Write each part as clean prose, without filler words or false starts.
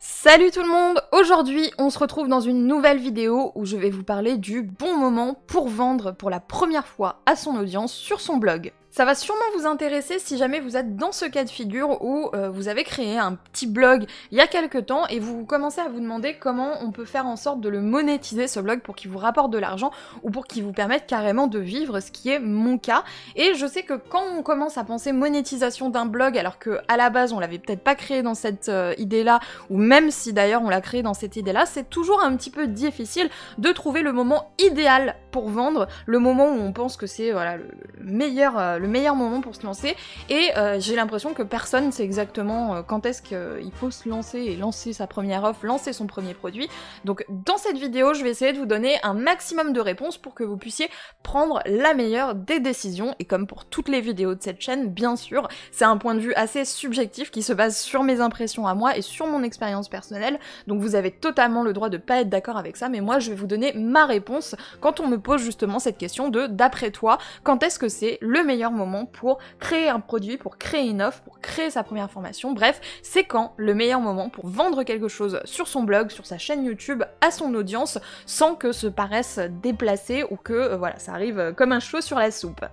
Salut tout le monde! Aujourd'hui, on se retrouve dans une nouvelle vidéo où je vais vous parler du bon moment pour vendre pour la première fois à son audience sur son blog. Ça va sûrement vous intéresser si jamais vous êtes dans ce cas de figure où vous avez créé un petit blog il y a quelques temps et vous commencez à vous demander comment on peut faire en sorte de le monétiser ce blog pour qu'il vous rapporte de l'argent ou pour qu'il vous permette carrément de vivre, ce qui est mon cas. Et je sais que quand on commence à penser monétisation d'un blog alors que à la base on l'avait peut-être pas créé dans cette idée-là, ou même si d'ailleurs on l'a créé dans cette idée-là, c'est toujours un petit peu difficile de trouver le moment idéal pour vendre, le moment où on pense que c'est voilà, le meilleur moment pour se lancer, et j'ai l'impression que personne ne sait exactement quand est-ce qu'il faut se lancer et lancer sa première offre, lancer son premier produit. Donc dans cette vidéo, je vais essayer de vous donner un maximum de réponses pour que vous puissiez prendre la meilleure des décisions, et comme pour toutes les vidéos de cette chaîne, bien sûr, c'est un point de vue assez subjectif qui se base sur mes impressions à moi et sur mon expérience personnelle, donc vous avez totalement le droit de pas être d'accord avec ça, mais moi je vais vous donner ma réponse quand on me pose justement cette question de, d'après toi, quand est-ce que c'est le meilleur moment pour créer un produit, pour créer une offre, pour créer sa première formation, bref, c'est quand le meilleur moment pour vendre quelque chose sur son blog, sur sa chaîne YouTube, à son audience, sans que ce paraisse déplacé ou que voilà, ça arrive comme un cheveu sur la soupe.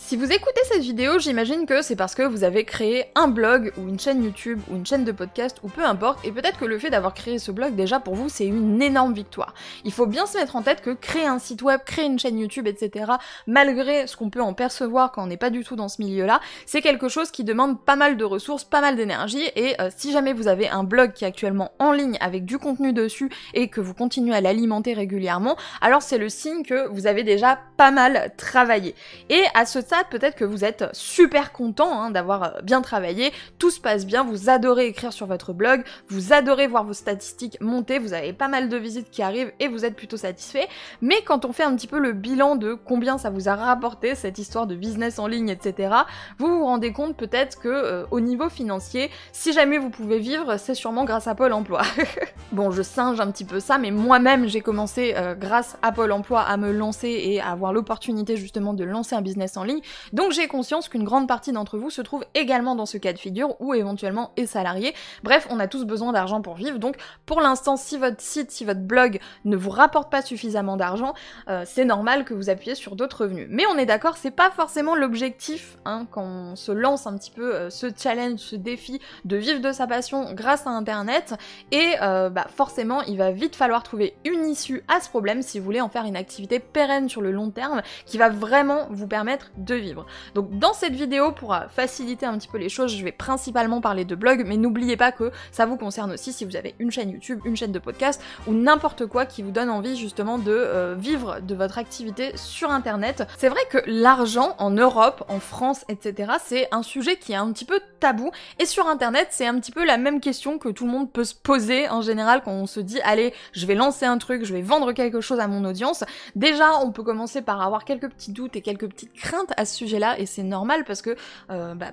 Si vous écoutez cette vidéo, j'imagine que c'est parce que vous avez créé un blog ou une chaîne YouTube ou une chaîne de podcast ou peu importe, et peut-être que le fait d'avoir créé ce blog déjà pour vous c'est une énorme victoire. Il faut bien se mettre en tête que créer un site web, créer une chaîne YouTube, etc., malgré ce qu'on peut en percevoir quand on n'est pas du tout dans ce milieu-là, c'est quelque chose qui demande pas mal de ressources, pas mal d'énergie, et si jamais vous avez un blog qui est actuellement en ligne avec du contenu dessus et que vous continuez à l'alimenter régulièrement, alors c'est le signe que vous avez déjà pas mal travaillé. Et à ce stade, peut-être que vous êtes super content d'avoir bien travaillé, tout se passe bien, vous adorez écrire sur votre blog, vous adorez voir vos statistiques monter, vous avez pas mal de visites qui arrivent et vous êtes plutôt satisfait, mais quand on fait un petit peu le bilan de combien ça vous a rapporté cette histoire de business en ligne, etc., vous vous rendez compte peut-être que au niveau financier, si jamais vous pouvez vivre, c'est sûrement grâce à Pôle emploi. Bon, je singe un petit peu ça, mais moi-même j'ai commencé grâce à Pôle emploi à me lancer et à avoir l'opportunité justement de lancer un business en ligne. Donc j'ai conscience qu'une grande partie d'entre vous se trouve également dans ce cas de figure ou éventuellement est salarié. Bref, on a tous besoin d'argent pour vivre, donc pour l'instant, si votre site, si votre blog ne vous rapporte pas suffisamment d'argent, c'est normal que vous appuyez sur d'autres revenus. Mais on est d'accord, c'est pas forcément l'objectif quand on se lance un petit peu ce challenge, ce défi de vivre de sa passion grâce à internet, et forcément il va vite falloir trouver une issue à ce problème si vous voulez en faire une activité pérenne sur le long terme qui va vraiment vous permettre de vivre. Donc dans cette vidéo, pour faciliter un petit peu les choses, je vais principalement parler de blog, mais n'oubliez pas que ça vous concerne aussi si vous avez une chaîne YouTube, une chaîne de podcast ou n'importe quoi qui vous donne envie justement de vivre de votre activité sur internet. C'est vrai que l'argent en Europe, en France, etc., c'est un sujet qui est un petit peu tabou, et sur internet c'est un petit peu la même question que tout le monde peut se poser en général quand on se dit allez, je vais lancer un truc, je vais vendre quelque chose à mon audience. Déjà on peut commencer par avoir quelques petits doutes et quelques petites craintes à ce sujet-là, et c'est normal parce que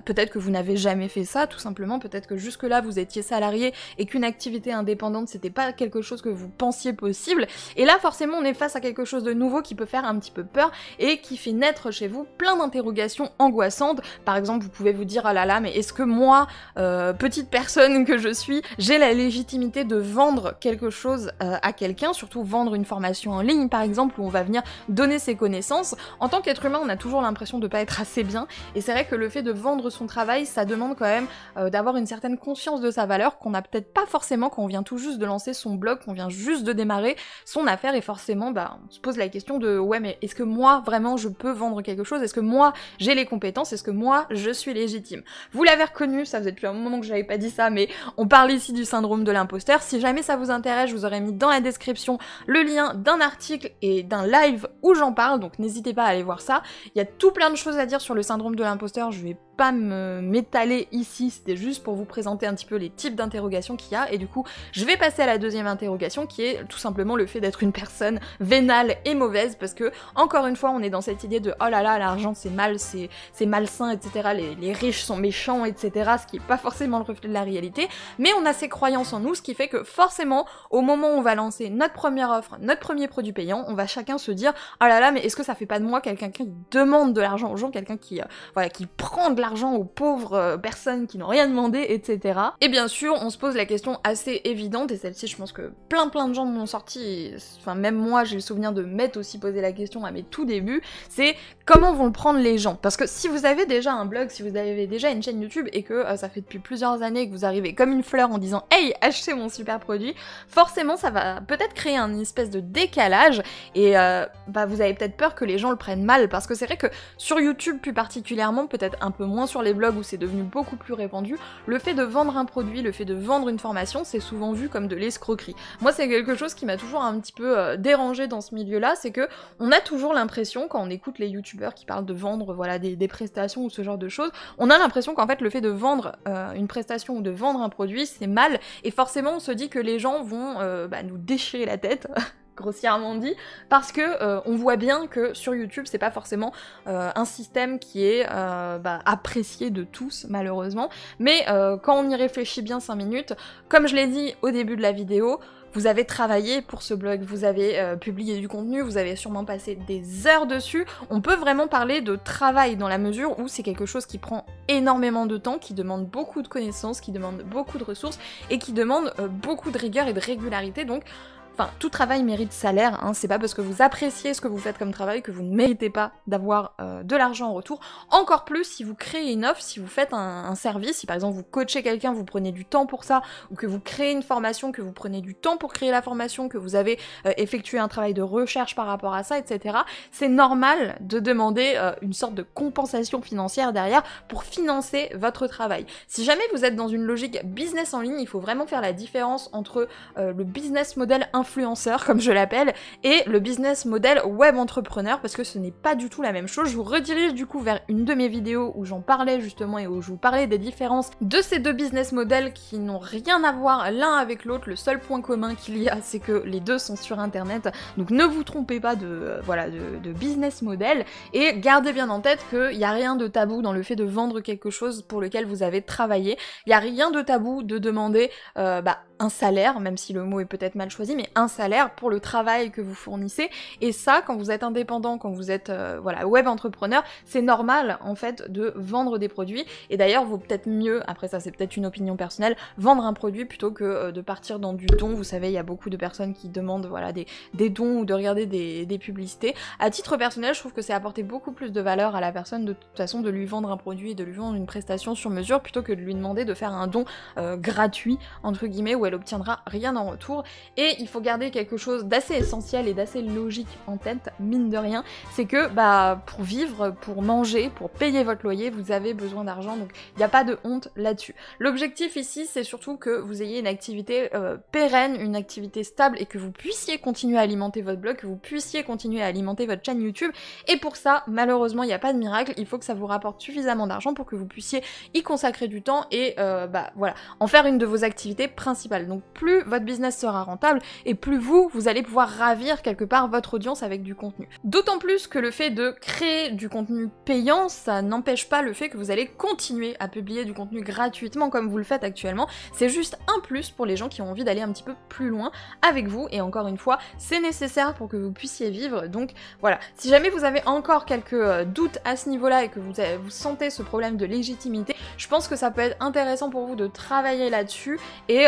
peut-être que vous n'avez jamais fait ça, tout simplement, peut-être que jusque-là vous étiez salarié et qu'une activité indépendante c'était pas quelque chose que vous pensiez possible, et là forcément on est face à quelque chose de nouveau qui peut faire un petit peu peur et qui fait naître chez vous plein d'interrogations angoissantes. Par exemple, vous pouvez vous dire oh là là, mais est-ce que moi, petite personne que je suis, j'ai la légitimité de vendre quelque chose à quelqu'un, surtout vendre une formation en ligne par exemple, où on va venir donner ses connaissances. En tant qu'être humain, on a toujours l'impression de pas être assez bien, et c'est vrai que le fait de vendre son travail, ça demande quand même d'avoir une certaine conscience de sa valeur qu'on n'a peut-être pas forcément quand on vient tout juste de lancer son blog, qu'on vient juste de démarrer son affaire, et forcément on se pose la question de ouais, mais est-ce que moi vraiment je peux vendre quelque chose, est-ce que moi j'ai les compétences, est-ce que moi je suis légitime. Vous l'avez reconnu, ça faisait depuis un moment que j'avais pas dit ça, mais on parle ici du syndrome de l'imposteur. Si jamais ça vous intéresse, je vous aurais mis dans la description le lien d'un article et d'un live où j'en parle, donc n'hésitez pas à aller voir ça. Il y a tout plein de choses à dire sur le syndrome de l'imposteur, je vais pas m'étaler ici, c'était juste pour vous présenter un petit peu les types d'interrogations qu'il y a, et du coup je vais passer à la deuxième interrogation qui est tout simplement le fait d'être une personne vénale et mauvaise, parce que encore une fois on est dans cette idée de oh là là, l'argent c'est mal, c'est malsain, etc., les riches sont méchants, etc., ce qui est pas forcément le reflet de la réalité, mais on a ces croyances en nous, ce qui fait que forcément au moment où on va lancer notre première offre, notre premier produit payant, on va chacun se dire oh là là, mais est-ce que ça fait pas de moi quelqu'un qui demande de l'argent aux gens, quelqu'un qui voilà, qui prend de l'argent aux pauvres personnes qui n'ont rien demandé, etc. Et bien sûr, on se pose la question assez évidente, et celle-ci je pense que plein de gens m'ont sorti, et, enfin même moi j'ai le souvenir de m'être aussi posé la question à mes tout débuts, c'est comment vont le prendre les gens? Parce que si vous avez déjà un blog, si vous avez déjà une chaîne YouTube et que ça fait depuis plusieurs années que vous arrivez comme une fleur en disant « Hey, achetez mon super produit », forcément ça va peut-être créer un espèce de décalage et vous avez peut-être peur que les gens le prennent mal, parce que c'est vrai que sur YouTube plus particulièrement, peut-être un peu moins sur les blogs où c'est devenu beaucoup plus répandu, le fait de vendre un produit, le fait de vendre une formation, c'est souvent vu comme de l'escroquerie. Moi c'est quelque chose qui m'a toujours un petit peu dérangée dans ce milieu-là, c'est que on a toujours l'impression, quand on écoute les youtubeurs qui parlent de vendre voilà, des prestations ou ce genre de choses, on a l'impression qu'en fait le fait de vendre une prestation ou de vendre un produit, c'est mal, et forcément on se dit que les gens vont nous déchirer la tête, grossièrement dit, parce que on voit bien que sur YouTube c'est pas forcément un système qui est apprécié de tous malheureusement, mais quand on y réfléchit bien 5 minutes, comme je l'ai dit au début de la vidéo, vous avez travaillé pour ce blog, vous avez publié du contenu, vous avez sûrement passé des heures dessus. On peut vraiment parler de travail dans la mesure où c'est quelque chose qui prend énormément de temps, qui demande beaucoup de connaissances, qui demande beaucoup de ressources et qui demande beaucoup de rigueur et de régularité. Donc enfin, tout travail mérite salaire, hein. C'est pas parce que vous appréciez ce que vous faites comme travail que vous ne méritez pas d'avoir de l'argent en retour. Encore plus si vous créez une offre, si vous faites un service, si par exemple vous coachez quelqu'un, vous prenez du temps pour ça, ou que vous créez une formation, que vous prenez du temps pour créer la formation, que vous avez effectué un travail de recherche par rapport à ça, etc. C'est normal de demander une sorte de compensation financière derrière pour financer votre travail. Si jamais vous êtes dans une logique business en ligne, il faut vraiment faire la différence entre le business model influenceur, comme je l'appelle, et le business model web entrepreneur, parce que ce n'est pas du tout la même chose. Je vous redirige du coup vers une de mes vidéos où j'en parlais justement et où je vous parlais des différences de ces deux business models qui n'ont rien à voir l'un avec l'autre. Le seul point commun qu'il y a, c'est que les deux sont sur internet, donc ne vous trompez pas de business model, et gardez bien en tête qu'il n'y a rien de tabou dans le fait de vendre quelque chose pour lequel vous avez travaillé. Il n'y a rien de tabou de demander un salaire, même si le mot est peut-être mal choisi, mais un salaire pour le travail que vous fournissez. Et ça, quand vous êtes indépendant, quand vous êtes web entrepreneur, c'est normal en fait de vendre des produits. Et d'ailleurs, vaut peut-être mieux, après ça c'est peut-être une opinion personnelle, vendre un produit plutôt que de partir dans du don. Vous savez, il y a beaucoup de personnes qui demandent des dons ou de regarder des publicités. À titre personnel, je trouve que c'est apporter beaucoup plus de valeur à la personne de toute façon de lui vendre un produit et de lui vendre une prestation sur mesure plutôt que de lui demander de faire un don gratuit entre guillemets où elle obtiendra rien en retour. Et il faut garder quelque chose d'assez essentiel et d'assez logique en tête, mine de rien, c'est que pour vivre, pour manger, pour payer votre loyer, vous avez besoin d'argent, donc il n'y a pas de honte là-dessus. L'objectif ici, c'est surtout que vous ayez une activité pérenne, une activité stable et que vous puissiez continuer à alimenter votre blog, que vous puissiez continuer à alimenter votre chaîne YouTube, et pour ça, malheureusement, il n'y a pas de miracle, il faut que ça vous rapporte suffisamment d'argent pour que vous puissiez y consacrer du temps et en faire une de vos activités principales. Donc plus votre business sera rentable et plus vous allez pouvoir ravir quelque part votre audience avec du contenu. D'autant plus que le fait de créer du contenu payant, ça n'empêche pas le fait que vous allez continuer à publier du contenu gratuitement comme vous le faites actuellement. C'est juste un plus pour les gens qui ont envie d'aller un petit peu plus loin avec vous, et encore une fois, c'est nécessaire pour que vous puissiez vivre. Donc voilà, si jamais vous avez encore quelques doutes à ce niveau-là et que vous sentez ce problème de légitimité, je pense que ça peut être intéressant pour vous de travailler là-dessus et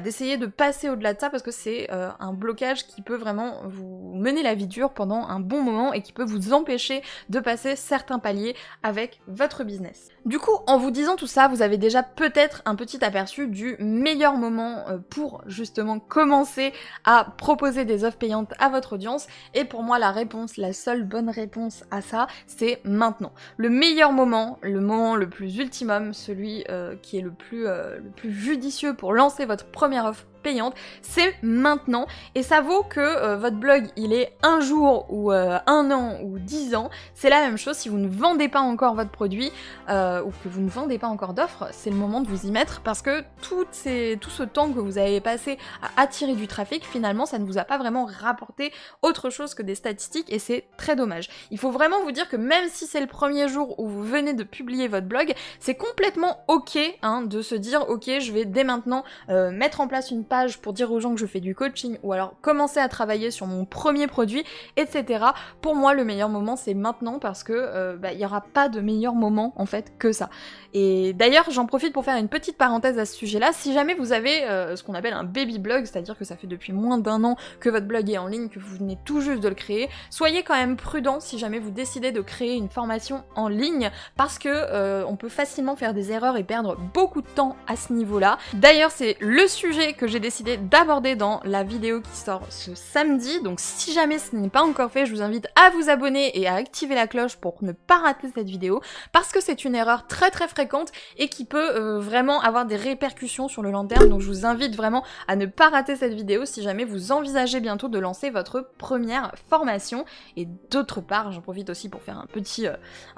d'essayer de passer au-delà de ça, parce que c'est un blocage qui peut vraiment vous mener la vie dure pendant un bon moment et qui peut vous empêcher de passer certains paliers avec votre business. Du coup, en vous disant tout ça, vous avez déjà peut-être un petit aperçu du meilleur moment pour justement commencer à proposer des offres payantes à votre audience, et pour moi la seule bonne réponse à ça, c'est maintenant. Le meilleur moment, le moment le plus ultimum, celui qui est le plus judicieux pour lancer votre première offre payante, c'est maintenant, et ça vaut que votre blog il est un jour ou un an ou 10 ans, c'est la même chose. Si vous ne vendez pas encore votre produit ou que vous ne vendez pas encore d'offres, c'est le moment de vous y mettre, parce que tout ce temps que vous avez passé à attirer du trafic, finalement ça ne vous a pas vraiment rapporté autre chose que des statistiques, et c'est très dommage. Il faut vraiment vous dire que même si c'est le premier jour où vous venez de publier votre blog, c'est complètement ok de se dire ok, je vais dès maintenant mettre en place une page pour dire aux gens que je fais du coaching, ou alors commencer à travailler sur mon premier produit, etc. Pour moi, le meilleur moment, c'est maintenant, parce que il n'y aura pas de meilleur moment, en fait, que ça. Et d'ailleurs, j'en profite pour faire une petite parenthèse à ce sujet-là. Si jamais vous avez ce qu'on appelle un baby blog, c'est-à-dire que ça fait depuis moins d'1 an que votre blog est en ligne, que vous venez tout juste de le créer, soyez quand même prudent si jamais vous décidez de créer une formation en ligne, parce que on peut facilement faire des erreurs et perdre beaucoup de temps à ce niveau-là. D'ailleurs, c'est le sujet que j'ai décidé d'aborder dans la vidéo qui sort ce samedi, donc si jamais ce n'est pas encore fait, je vous invite à vous abonner et à activer la cloche pour ne pas rater cette vidéo, parce que c'est une erreur très fréquente et qui peut vraiment avoir des répercussions sur le long terme, donc je vous invite vraiment à ne pas rater cette vidéo si jamais vous envisagez bientôt de lancer votre première formation. Et d'autre part, j'en profite aussi pour faire un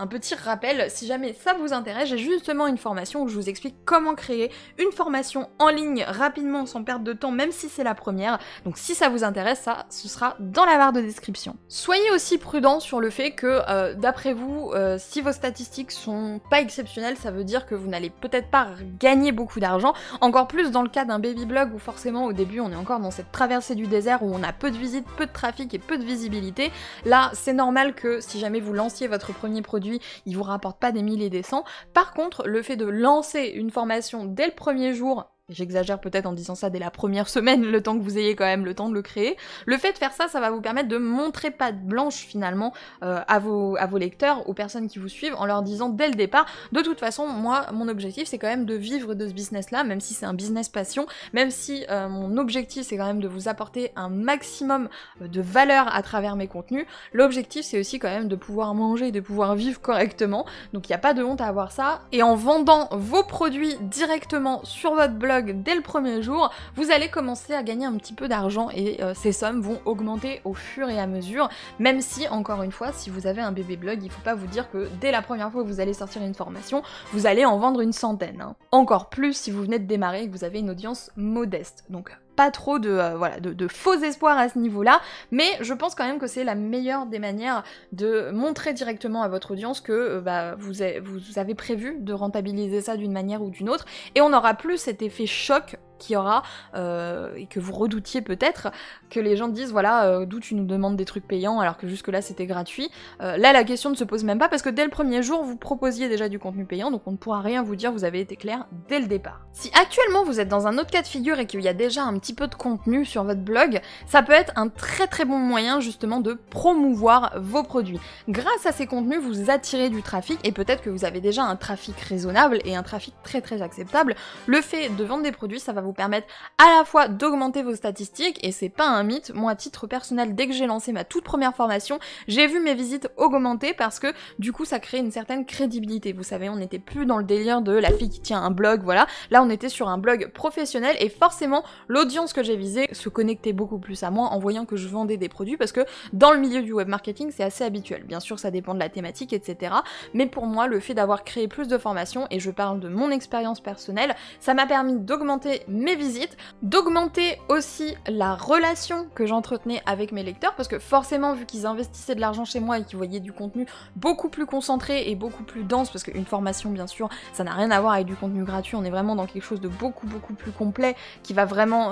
petit rappel, si jamais ça vous intéresse, j'ai justement une formation où je vous explique comment créer une formation en ligne rapidement sans perdre de temps, même si c'est la première. Donc si ça vous intéresse, ça, ce sera dans la barre de description. Soyez aussi prudents sur le fait que, d'après vous, si vos statistiques sont pas exceptionnelles, ça veut dire que vous n'allez peut-être pas gagner beaucoup d'argent, encore plus dans le cas d'un baby blog où forcément au début on est encore dans cette traversée du désert où on a peu de visites, peu de trafic et peu de visibilité. Là, c'est normal que si jamais vous lanciez votre premier produit, il vous rapporte pas des 1000 et des 100. Par contre, le fait de lancer une formation dès le premier jour, j'exagère peut-être en disant ça dès la première semaine, le temps que vous ayez quand même le temps de le créer. Le fait de faire ça, ça va vous permettre de montrer patte blanche finalement à vos lecteurs, aux personnes qui vous suivent, en leur disant dès le départ, de toute façon, moi, mon objectif, c'est quand même de vivre de ce business-là, même si c'est un business passion, même si mon objectif, c'est quand même de vous apporter un maximum de valeur à travers mes contenus. L'objectif, c'est aussi quand même de pouvoir manger, de pouvoir vivre correctement, donc il n'y a pas de honte à avoir ça. Et en vendant vos produits directement sur votre blog dès le premier jour, vous allez commencer à gagner un petit peu d'argent et ces sommes vont augmenter au fur et à mesure, même si, encore une fois, si vous avez un bébé blog, il faut pas vous dire que dès la première fois que vous allez sortir une formation, vous allez en vendre une centaine. Hein. Encore plus si vous venez de démarrer et que vous avez une audience modeste. Donc pas trop de faux espoirs à ce niveau-là, mais je pense quand même que c'est la meilleure des manières de montrer directement à votre audience que vous avez prévu de rentabiliser ça d'une manière ou d'une autre, et on n'aura plus cet effet choc qu'il y aura, et que vous redoutiez peut-être, que les gens disent voilà, d'où tu nous demandes des trucs payants alors que jusque là c'était gratuit. Là la question ne se pose même pas parce que dès le premier jour vous proposiez déjà du contenu payant, donc on ne pourra rien vous dire, vous avez été clair dès le départ. Si actuellement vous êtes dans un autre cas de figure et qu'il y a déjà un petit peu de contenu sur votre blog, ça peut être un très bon moyen justement de promouvoir vos produits. Grâce à ces contenus, vous attirez du trafic et peut-être que vous avez déjà un trafic raisonnable et un trafic très acceptable. Le fait de vendre des produits, ça va vous permettre à la fois d'augmenter vos statistiques, et c'est pas un mythe, moi à titre personnel, dès que j'ai lancé ma toute première formation, j'ai vu mes visites augmenter parce que du coup ça crée une certaine crédibilité. Vous savez, on n'était plus dans le délire de la fille qui tient un blog, voilà, là on était sur un blog professionnel et forcément l'audience que j'ai visée se connectait beaucoup plus à moi en voyant que je vendais des produits, parce que dans le milieu du web marketing c'est assez habituel, bien sûr ça dépend de la thématique, etc. Mais pour moi le fait d'avoir créé plus de formations, et je parle de mon expérience personnelle, ça m'a permis d'augmenter mes visites, d'augmenter aussi la relation que j'entretenais avec mes lecteurs, parce que forcément vu qu'ils investissaient de l'argent chez moi et qu'ils voyaient du contenu beaucoup plus concentré et beaucoup plus dense, parce qu'une formation bien sûr ça n'a rien à voir avec du contenu gratuit, on est vraiment dans quelque chose de beaucoup plus complet qui va vraiment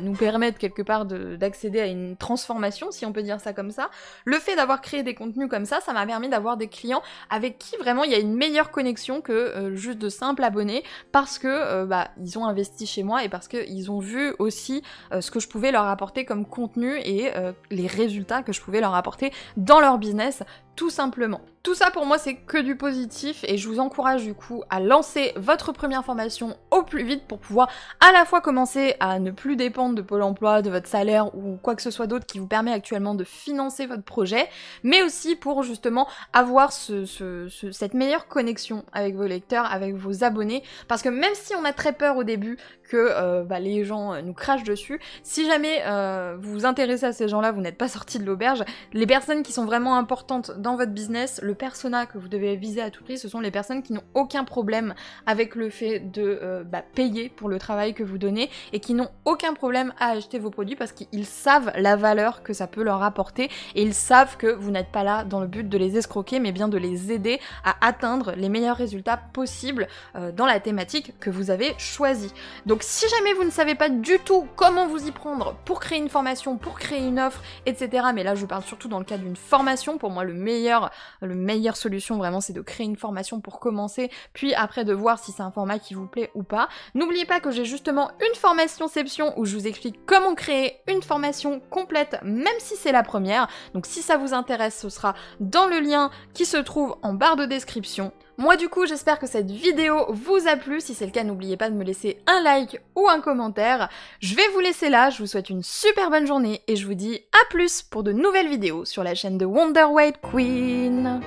nous permettre quelque part d'accéder à une transformation, si on peut dire ça comme ça. Le fait d'avoir créé des contenus comme ça m'a permis d'avoir des clients avec qui vraiment il y a une meilleure connexion que juste de simples abonnés, parce que ils ont investi chez moi et parce qu'ils ont vu aussi ce que je pouvais leur apporter comme contenu et les résultats que je pouvais leur apporter dans leur business, tout simplement. Tout ça pour moi c'est que du positif et je vous encourage du coup à lancer votre première formation au plus vite pour pouvoir à la fois commencer à ne plus dépendre de Pôle emploi, de votre salaire ou quoi que ce soit d'autre qui vous permet actuellement de financer votre projet, mais aussi pour justement avoir cette meilleure connexion avec vos lecteurs, avec vos abonnés, parce que même si on a très peur au début que les gens nous crachent dessus, si jamais vous vous intéressez à ces gens-là, vous n'êtes pas sortis de l'auberge, les personnes qui sont vraiment importantes dans votre business, le persona que vous devez viser à tout prix, ce sont les personnes qui n'ont aucun problème avec le fait de payer pour le travail que vous donnez et qui n'ont aucun problème à acheter vos produits parce qu'ils savent la valeur que ça peut leur apporter et ils savent que vous n'êtes pas là dans le but de les escroquer mais bien de les aider à atteindre les meilleurs résultats possibles dans la thématique que vous avez choisie. Donc si jamais vous ne savez pas du tout comment vous y prendre pour créer une formation, pour créer une offre, etc. mais là je parle surtout dans le cadre d'une formation, pour moi le meilleure solution vraiment c'est de créer une formation pour commencer, puis après de voir si c'est un format qui vous plaît ou pas. N'oubliez pas que j'ai justement une formationception où je vous explique comment créer une formation complète même si c'est la première, donc si ça vous intéresse ce sera dans le lien qui se trouve en barre de description. Moi du coup j'espère que cette vidéo vous a plu, si c'est le cas n'oubliez pas de me laisser un like ou un commentaire. Je vais vous laisser là, je vous souhaite une super bonne journée et je vous dis à plus pour de nouvelles vidéos sur la chaîne de Wonder Weight Queen.